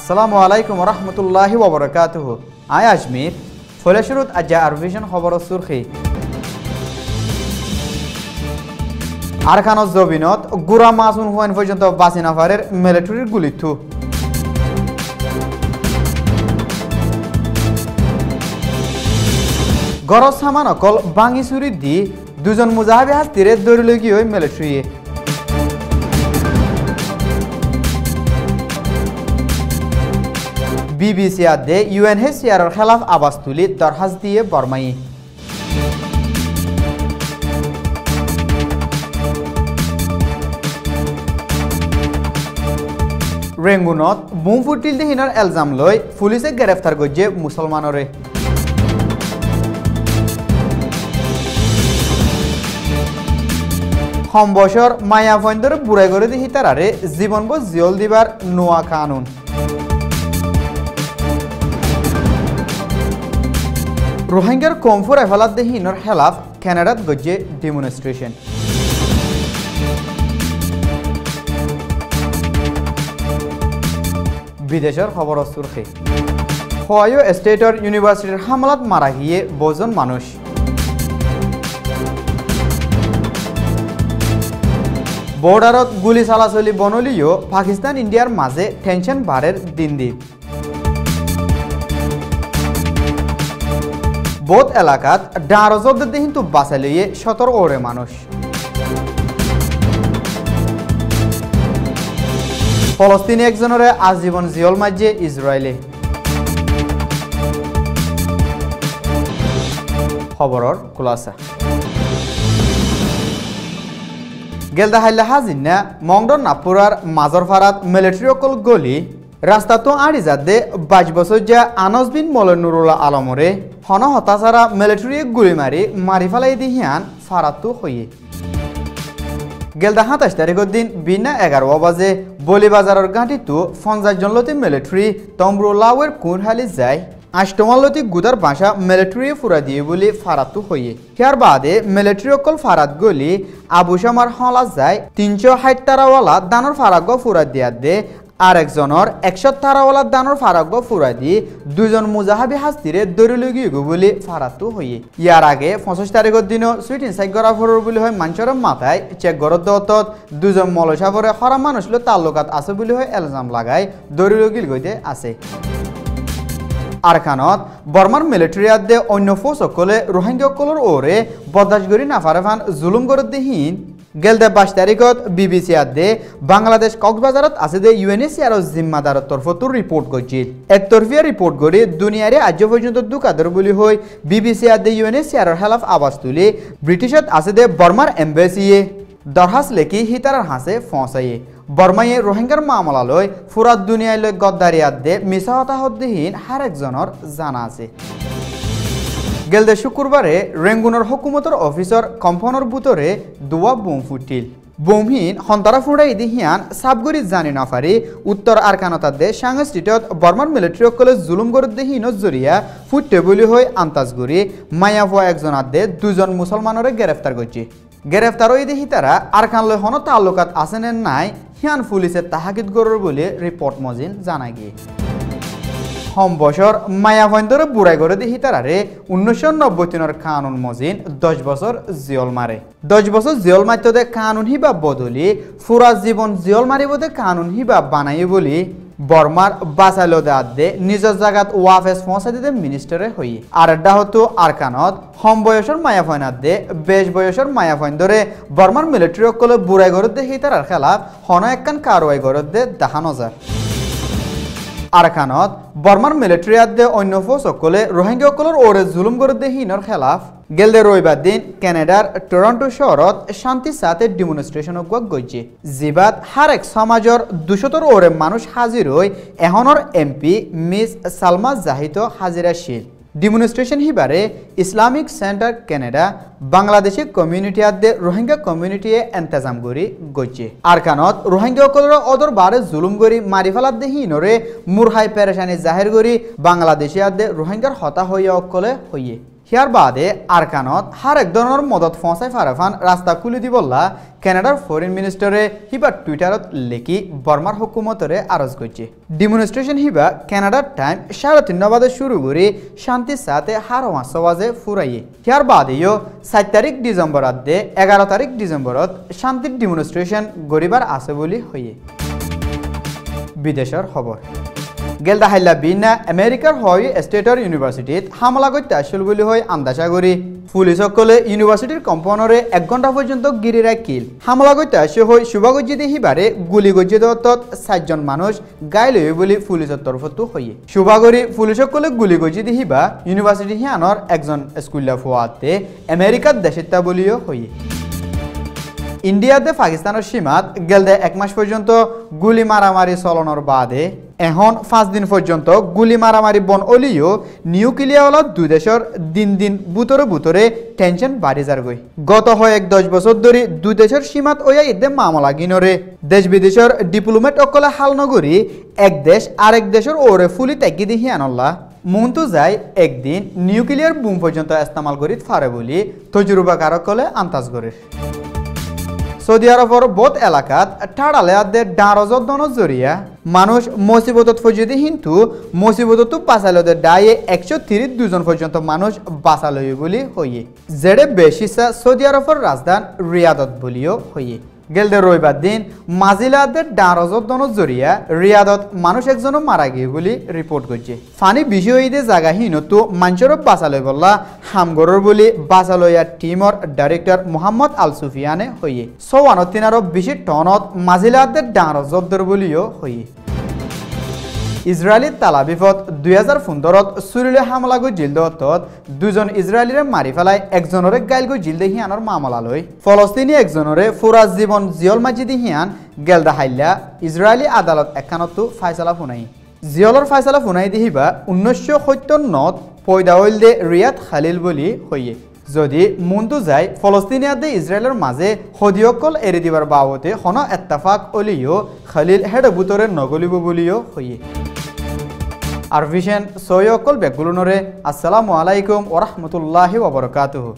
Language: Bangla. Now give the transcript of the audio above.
আসসালামু আলাইকুম রহমতুল্লাহি ওয়া বারাকাতুহু। আই আজমির ফলে শুরুত আজ্জা আরভিশন খবর সুরখি আরকানত জবিনত গুড়া মাসুন হুয়ান পর্যন্ত বাসি নাফারের মিলিটারির গুলিথু গরজ সামান অকল বাঙি চুরি দি দুজন মুজাহাবি হাস্তিরে দৌড়লগি হয়ে মিলিটারিয়ে বিবিসি আদে ইউএনএইচসিআরের খেলাফ আবাস তুলি দরখাস্ত দিয়ে বর্মাই রেঙ্গুনত বুম ফুটিল দিহিনার এলজাম লই পুলিশে গ্রেফতার করছে মুসলমানরে কম বছর মায়া ফন্দর বুড়াই করে দিহি তারারে জীবন জিয়ল দিবার নোয়া কানুন রোহিঙ্গার কমফোর এফালাত দেহিনর খেলাফ কানাডাত গজ্জে ডেমনস্ট্রেশন বিদেশের খবর সুরখে হোয়াইও স্টেটর ইউনিভার্সিটির হামলাত মারা গিয়ে বজন মানুষ বর্ডারত গুলি চালাচলি বনলিও পাকিস্তান ইন্ডিয়ার মাঝে টেনশন বাড়ের দিন দিন বোধ এলাকাত ডাঁড়জব কিন্তু বাঁচাই লইয়ে 17 ওরে মানুষ ফলস্তিনি একজনের আজীবন জিয়ল মাঝে ইসরায়েলে খবরর খুলাসা গেলদা হাইলা হাজিনা মংডন নাপুরার মাজর ফারাত মিলিটারি অকল গলি রাস্তা তো আড়ি যাদে 22 বছর যা আনস বিন মলনুরুল্লাহ আলমরে হন হতাচারা মিলিটারি গুলি মারি ফেলাই দিহিয়ান ফারাতু হইয়ে গেলদা 27 তারিখের দিন বিনা 11 বাজে বলিবাজারের গাঁটিতু 50 জন লতি মিলিটারি তমরুল্লাহের কুরহালি যায় আষ্টমালতি গুদার ভাষা মিলিটারি ফুরা দিয়ে বলে ফারাতু হইয়ে ইয়ার বাদে মিলিটারি অকল ফারাত গলি আবু শামার হলা যায় 360 তারাওয়ালা দানর ফারাগ ফুরা দিয়া দে আর একজনের 100 তারাওয়ালা দানর ফারাগ ফুরা দি দুজন মুজাহাবি হাস্তিরে দৌড়লগি বলে ফারাতু হইয়ে ইয়ার আগে 25 তারিখের দিনও সুইটিন সাইক করা ফরর বলে হয় মানুষের মাথায় চেক গরত দত দুজন মলসাফরে হরা মানুষ তাল্লুকাত আছে বলে হয় এলজাম লাগায় দৌড়লগিল গইতে আছে আরকানত বর্মার মিলিটারি আদে অন্য ফোর্স সকলে রোহিঙ্গা সকলের ওরে বরদাশগরি নাফারেফান জুলুম করে দিহীন গেলদে 22 তারিখত বিবিসি আদে বাংলাদেশ কক্সবাজারত আছে যে ইউএনএইচসিআর জিম্মাদারর তরফতুর রিপোর্ট করছিল একতরফিয়া রিপোর্ট করে দুনিয়ারে আজ পর্যন্ত দুকাদর বলি হই বিবিসি আদে ইউএনএইচসিআর খেলাফ আওয়াজ তুলে ব্রিটিশত আছে যে বর্মার এম্বাসিয়ে দরখাস্ত লেখি হিতারার হাসে ফসাইয়ে বর্মাইয়ে রোহিঙ্গার মামলালয় ফুরাত দুনিয়ায় গদ্দারি আদে মিছা হতাহতহীন হার একজনের জানা আছে গেলদে শুক্রবারে রেঙ্গুনের হুকুমতর অফিসর কম্পনের বুতরে দুয়া বোম ফুটিল বোমহীন হন্তারা ফুড়াই দিহিয়ান সাবগরি জানি নাফারি উত্তর আরকানতাদে সাংস্কৃতিক বর্মার মিলিটারি সকলে জুলুম করে দিহীন জরিয়া ফুটতে বলি হয়ে আন্তাজগরি মায়াভুয়া একজন আদে দুজন মুসলমানরে গ্রেফতার করছে গ্রেফতার হয়ে দেখি তারা আরকানলৈ হন তাল্লুকাত আছে নে নাই হিয়ান পুলিশে তাহাকিদ গরর বলে রিপোর্ট মজিন জানা গিয়ে হম বছর মায়াভন্দরে বুড়াই করে দেখি তারারে 1993 কানুন মজিন 10 বছর জিয়ল মারে 10 বছর জিয়ল মারতে কানুন হিবা বদলি ফুরা জীবন জিয়ল মারিবতে কানুন হিবা বানাই বলি বর্মার বাসাইলো দে নিজের জায়গাত ওয়াফেস পৌঁছা দিতে মিনিস্টারে হইয়ে আর এটা হতো আরকানত হম বয়সের মায়াফইনাত দে 20 বয়সের মায়াফইন্দরে বর্মার মিলিটারি সকলে বুড়াই করে দেখি তার খেলাফ হন একখান কারওয়াই করে দে দেখানো যায় আরকানত বর্মার মিলিটারি আদে অন্য ফোর্স সকলে রোহিঙ্গা সকলের ওরে জুলুম করে দেহিনর খেলাফ গেলদে রবিবার দিন কানাডার টরন্টো শহরত শান্তির সাথে ডেমনস্ট্রেশন গইছে জিবাত হার এক সমাজের 200 ওরে মানুষ হাজির হই এহনর এমপি মিস সালমা জাহিদ হাজিরা শিল ডেমনস্ট্রেশন হিবারে Islamic centre Canada Bangladeshi community আদে রোহিঙ্গা কমিউনিটি এন্তেজাম করি গইছে আরকানত রোহিঙ্গা সকলের অদর বারে জুলুম করি মারি ফেলাত দেহিনরে মুরহাই পেরেশানি জাহির করি বাংলাদেশি আদে রোহিঙ্গার হতা হইয়া অকলে হইয়ে হিয়ার বাদে আরকানত হার এক ধরনের মদত ফসাই ফারাফান রাস্তা খুলে দিবল্লা কানাডার ফরেন মিনিস্টারে হিবা টুইটারত লেখি বর্মার হুকুমতরে আরজ করছে ডেমনস্ট্রেশন হিবা কানাডার টাইম 3:30 বাজে শুরু করে শান্তির সাথে হার 5 বাজে ফুরাইয়ে হিয়ার বাদেও 7 তারিখ ডিসেম্বর আদে 11 তারিখ ডিসেম্বরত শান্তির ডেমনস্ট্রেশন গরিবার আছে বলি হইয়ে বিদেশের খবর গেলদা হাইলা বিনা আমেরিকার হয় স্টেটর ইউনিভার্সিটিত হামলা করতে আসল বলে হয় আন্দাজা করি পুলিশ সকলে ইউনিভার্সিটির কম্পাউন্ডরে 1 ঘন্টা পর্যন্ত গিরি রাখিল হামলা করতে আসে হয় শুভাগজ্জি দেহিবারে গুলি গজ্জি দত্তত 4 জন মানুষ গাইল হয়ে বলে পুলিশের তরফতো হইয়ে শুভাগরি পুলিশ সকলে গুলি গজ্জি দেহিবা ইউনিভার্সিটি হিয়ানর একজন স্কুল্লা ফুয়াতে আমেরিকার দেশের বলিও হইয়ে ইন্ডিয়াতে পাকিস্তানের সীমাত গেলদে 1 মাস পর্যন্ত গুলি মারামারি চলনের বাদে এখন 5 দিন পর্যন্ত গুলি মারামারি বন অলিও নিউক্লিয়ার দুই দেশের দিন দিন বুতরে টেনশন বাড়ি যার গই গত হয় 10 বছর ধরে দুই দেশের সীমাত ওয়া ইদে মামলা গিনরে দেশ বিদেশের ডিপ্লোমেট অকলে হাল নগরী এক দেশ আরেক দেশের ওরে ফুলি তাকি দিহি আনল্লা মন্তু যায় একদিন নিউক্লিয়ার বুম পর্যন্ত ইস্তেমাল করিত পারে বলি তজুরবাকারকলে আন্তাজ করে সৌদি আরবের বহুত এলাকাত ঠাড়ালে আদে ডাঁরজত দনের জরিয়া মানুষ মুসিবতত ফজিদি কিন্তু মুসিবতত বাঁচালতে ডায়ে 132 জন পর্যন্ত মানুষ বাঁচালই বলি হইয়ে যেড়ে বেশিসা সৌদি আরবের রাজধান রিয়াদত বলিও হইয়ে গেলদে রবিবার দিন মাজিলাদের ডাঁরজত দনের জরিয়া রিয়াদত মানুষ একজনও মারা গিয়ে বলি রিপোর্ট করছে ফানি বিষয়ীদের জায়গাহীনতো মানুষের বাঁচালই বললা হামগরর বলি বাঁচালইয়ার টিমর ডাইরেক্টর মোহাম্মদ আল সুফিয়ানে হইয়ে 54 টনত মাজিলাদের ডাঁরজতদের বলিও হইয়ে ইসরায়েলি তালাবিফত 2015 সুরিলে হামলা গৈ জিলদত 2 জন ইসরায়েলিরে মারি ফেলায় একজনরে গাইল গৈ জিলদে হিয়ানোর মামলা লই ফলস্তিনি একজনরে ফুরাজ জীবন জিয়ল মাজিদি হিয়ান গেলদা হাইলা ইসরায়েলি আদালত একানতো ফাইসালা শুনাই জিয়লর ফাইসালা শুনাই দিহিবা 1957 পয়দা হইল দে রিয়াদ খালিল বলি হইয়ে যদি মন্তু যায় ফলস্তিনিয়াদে ইসরায়েলের মাঝে সদিয়কল এৰি দিবার বাবতে হন এত্তাফাক অলিও খালিল হেড বুতরে নগলিব বলিও হইয়ে আর ভিশন সৈয়কল বেগুলনরে আসসালামু আলাইকুম ওয়া রাহমাতুল্লাহি ওয়া বারাকাতুহু।